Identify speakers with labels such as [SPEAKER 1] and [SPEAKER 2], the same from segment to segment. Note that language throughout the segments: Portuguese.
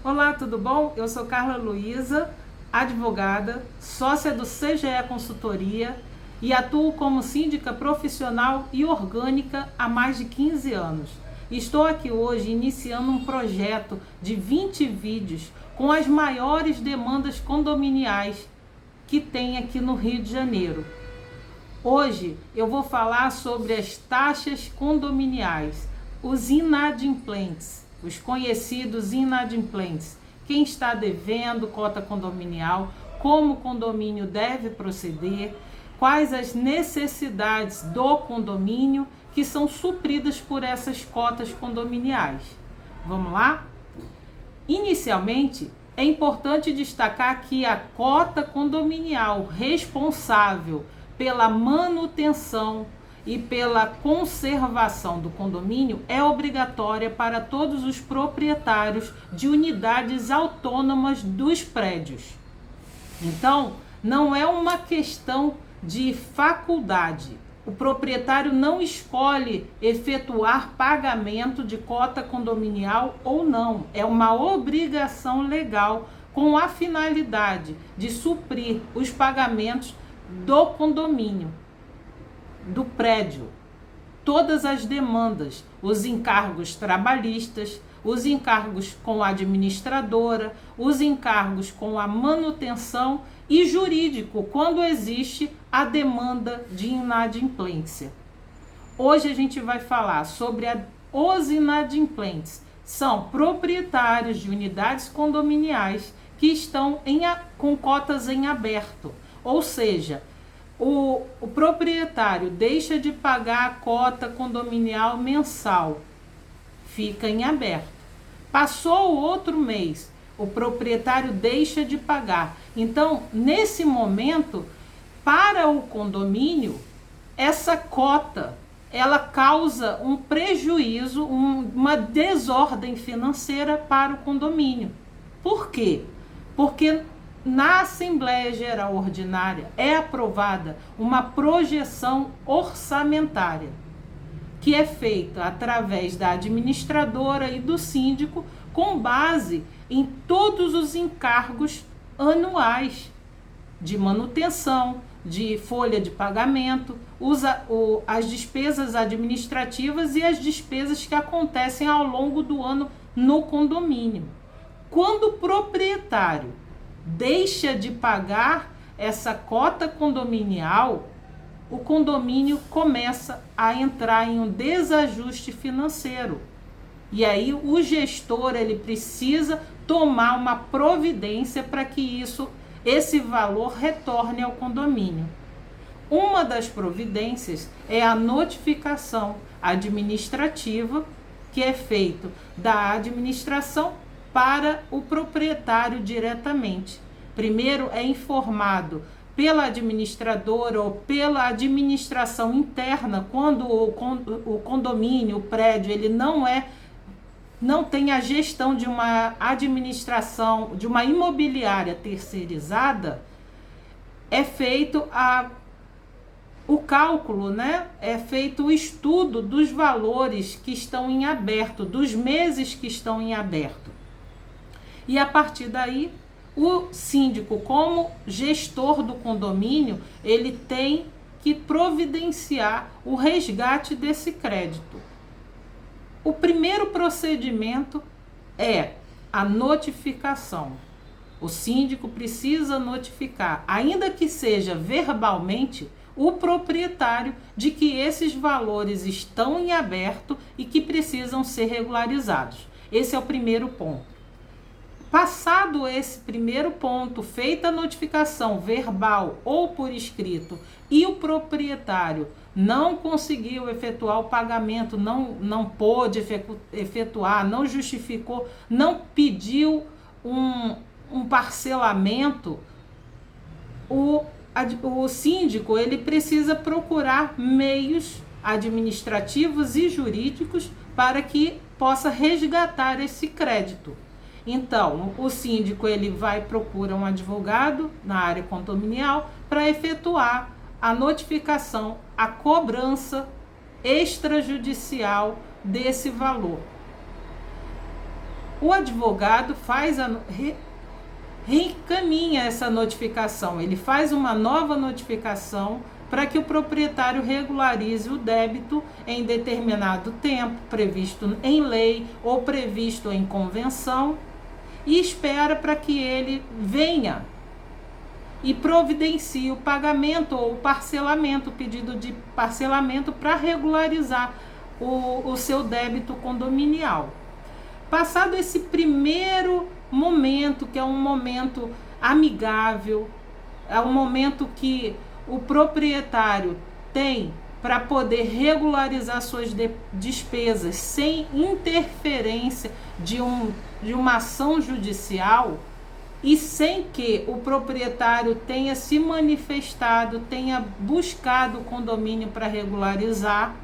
[SPEAKER 1] Olá, tudo bom? Eu sou Carla Luísa, advogada, sócia do CGE Consultoria e atuo como síndica profissional e orgânica há mais de 15 anos. Estou aqui hoje iniciando um projeto de 20 vídeos com as maiores demandas condominiais que tem aqui no Rio de Janeiro. Hoje eu vou falar sobre as taxas condominiais, os inadimplentes, os conhecidos inadimplentes, quem está devendo cota condominial, como o condomínio deve proceder, quais as necessidades do condomínio que são supridas por essas cotas condominiais. Vamos lá? Inicialmente, é importante destacar que a cota condominial responsável pela manutenção e pela conservação do condomínio é obrigatória para todos os proprietários de unidades autônomas dos prédios. Então, não é uma questão de faculdade. O proprietário não escolhe efetuar pagamento de cota condominial ou não. É uma obrigação legal com a finalidade de suprir os pagamentos do condomínio, do prédio, todas as demandas, os encargos trabalhistas, os encargos com a administradora, os encargos com a manutenção e jurídico, quando existe a demanda de inadimplência. Hoje a gente vai falar sobre os inadimplentes. São proprietários de unidades condominiais que estão com cotas em aberto, ou seja, o proprietário deixa de pagar a cota condominial mensal, fica em aberto. Passou o outro mês, o proprietário deixa de pagar. Então, nesse momento, para o condomínio, essa cota, ela causa um prejuízo, uma desordem financeira para o condomínio. Por quê? Porque na Assembleia Geral Ordinária é aprovada uma projeção orçamentária, que é feita através da administradora e do síndico, com base em todos os encargos anuais de manutenção, de folha de pagamento, as despesas administrativas e as despesas que acontecem ao longo do ano no condomínio. Quando o proprietário deixa de pagar essa cota condominial, o condomínio começa a entrar em um desajuste financeiro. E aí o gestor ele precisa tomar uma providência para que esse valor retorne ao condomínio. Uma das providências é a notificação administrativa, que é feito da administração para o proprietário diretamente. Primeiro é informado pela administradora ou pela administração interna, quando o condomínio, o prédio, ele não tem a gestão de uma administração, de uma imobiliária terceirizada, é feito o cálculo, né? É feito o estudo dos valores que estão em aberto, dos meses que estão em aberto. E a partir daí, o síndico, como gestor do condomínio, ele tem que providenciar o resgate desse crédito. O primeiro procedimento é a notificação. O síndico precisa notificar, ainda que seja verbalmente, o proprietário de que esses valores estão em aberto e que precisam ser regularizados. Esse é o primeiro ponto. Passado esse primeiro ponto, feita a notificação verbal ou por escrito e o proprietário não conseguiu efetuar o pagamento, não pôde efetuar, não justificou, não pediu um parcelamento, o síndico ele precisa procurar meios administrativos e jurídicos para que possa resgatar esse crédito. Então, o síndico ele procura um advogado na área condominial para efetuar a notificação, a cobrança extrajudicial desse valor. o advogado reencaminha essa notificação, ele faz uma nova notificação para que o proprietário regularize o débito em determinado tempo, previsto em lei ou previsto em convenção, e espera para que ele venha e providencie o pagamento ou o parcelamento, o pedido de parcelamento para regularizar o seu débito condominial. Passado esse primeiro momento, que é um momento amigável, é um momento que o proprietário tem para poder regularizar suas despesas sem interferência de uma ação judicial e sem que o proprietário tenha se manifestado, tenha buscado o condomínio para regularizar,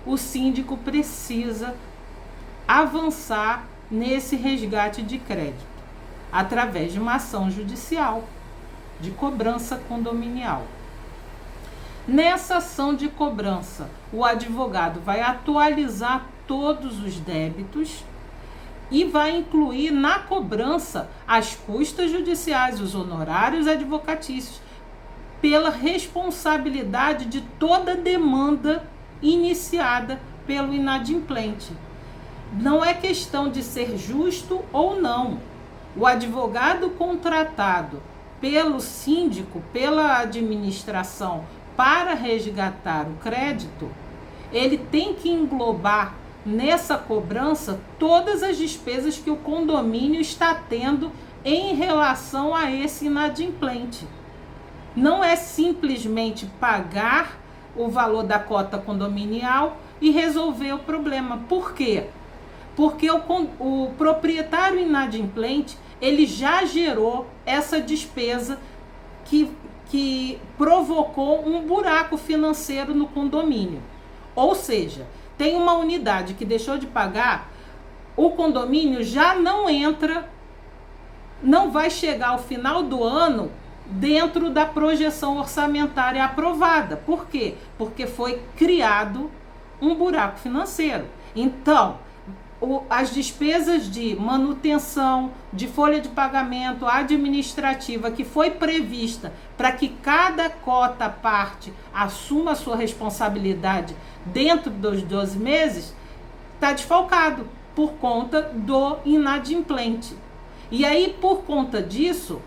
[SPEAKER 1] o síndico precisa avançar nesse resgate de crédito através de uma ação judicial de cobrança condominial. Nessa ação de cobrança, o advogado vai atualizar todos os débitos e vai incluir na cobrança as custas judiciais, os honorários advocatícios, pela responsabilidade de toda demanda iniciada pelo inadimplente. Não é questão de ser justo ou não. O advogado contratado pelo síndico, pela administração, para resgatar o crédito, ele tem que englobar nessa cobrança todas as despesas que o condomínio está tendo em relação a esse inadimplente. Não é simplesmente pagar o valor da cota condominial e resolver o problema. Por quê? Porque o proprietário inadimplente, ele já gerou essa despesa que provocou um buraco financeiro no condomínio. Ou seja, tem uma unidade que deixou de pagar, o condomínio já não vai chegar ao final do ano dentro da projeção orçamentária aprovada. Por quê? Porque foi criado um buraco financeiro. Então, as despesas de manutenção, de folha de pagamento administrativa que foi prevista para que cada cota parte assuma a sua responsabilidade dentro dos 12 meses, está desfalcado por conta do inadimplente. E aí, por conta disso,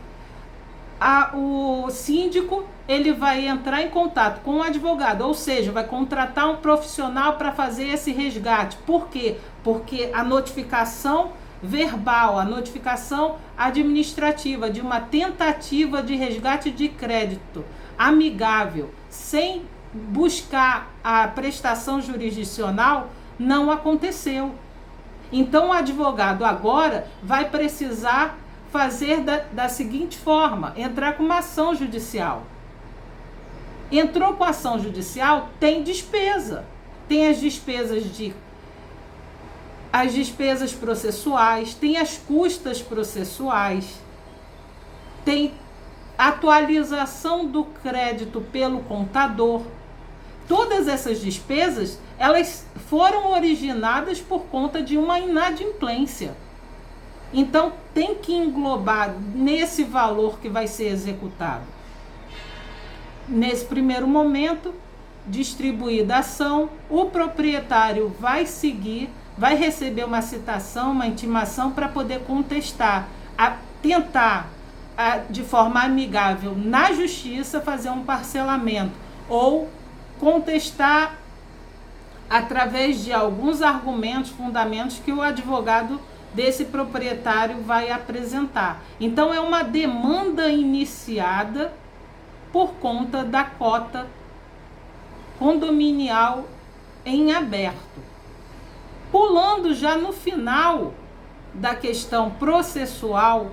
[SPEAKER 1] o síndico ele vai entrar em contato com o advogado, ou seja, vai contratar um profissional para fazer esse resgate. Por quê? Porque a notificação verbal, a notificação administrativa de uma tentativa de resgate de crédito amigável, sem buscar a prestação jurisdicional, não aconteceu. Então o advogado agora vai precisar fazer da seguinte forma: entrar com uma ação judicial. Entrou com a ação judicial, tem despesa. Tem as despesas processuais, tem as custas processuais, tem atualização do crédito pelo contador. Todas essas despesas, elas foram originadas por conta de uma inadimplência. Então, tem que englobar nesse valor que vai ser executado. Nesse primeiro momento, distribuída a ação, o proprietário vai receber uma citação, uma intimação para poder contestar, tentar de forma amigável na justiça fazer um parcelamento ou contestar através de alguns argumentos, fundamentos que o advogado desse proprietário vai apresentar. Então é uma demanda iniciada por conta da cota condominial em aberto. Pulando já no final da questão processual,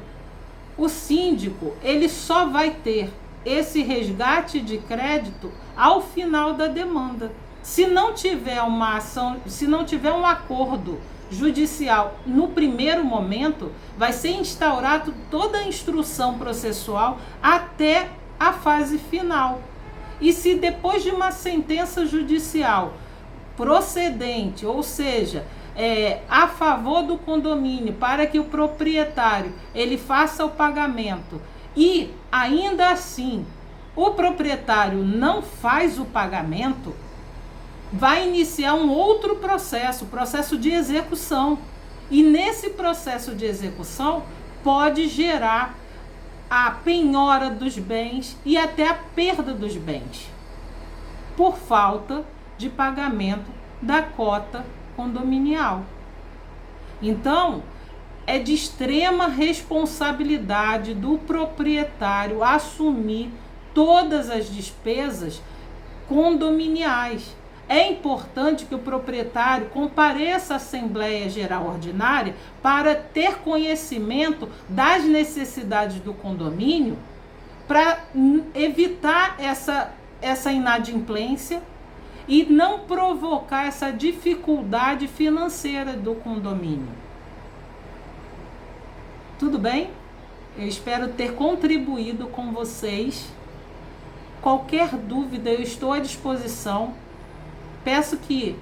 [SPEAKER 1] o síndico ele só vai ter esse resgate de crédito ao final da demanda. Se não tiver uma ação, se não tiver um acordo judicial no primeiro momento, vai ser instaurado toda a instrução processual até a fase final. E se depois de uma sentença judicial procedente, ou seja, a favor do condomínio para que o proprietário ele faça o pagamento e ainda assim o proprietário não faz o pagamento, vai iniciar um outro processo, processo de execução. E nesse processo de execução pode gerar a penhora dos bens e até a perda dos bens, por falta de pagamento da cota condominial. Então, é de extrema responsabilidade do proprietário assumir todas as despesas condominiais. É importante que o proprietário compareça à Assembleia Geral Ordinária para ter conhecimento das necessidades do condomínio, para evitar essa inadimplência e não provocar essa dificuldade financeira do condomínio. Tudo bem? Eu espero ter contribuído com vocês. Qualquer dúvida, eu estou à disposição. Peço que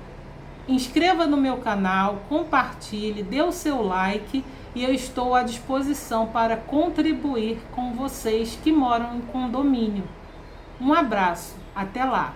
[SPEAKER 1] inscreva no meu canal, compartilhe, dê o seu like e eu estou à disposição para contribuir com vocês que moram em condomínio. Um abraço, até lá!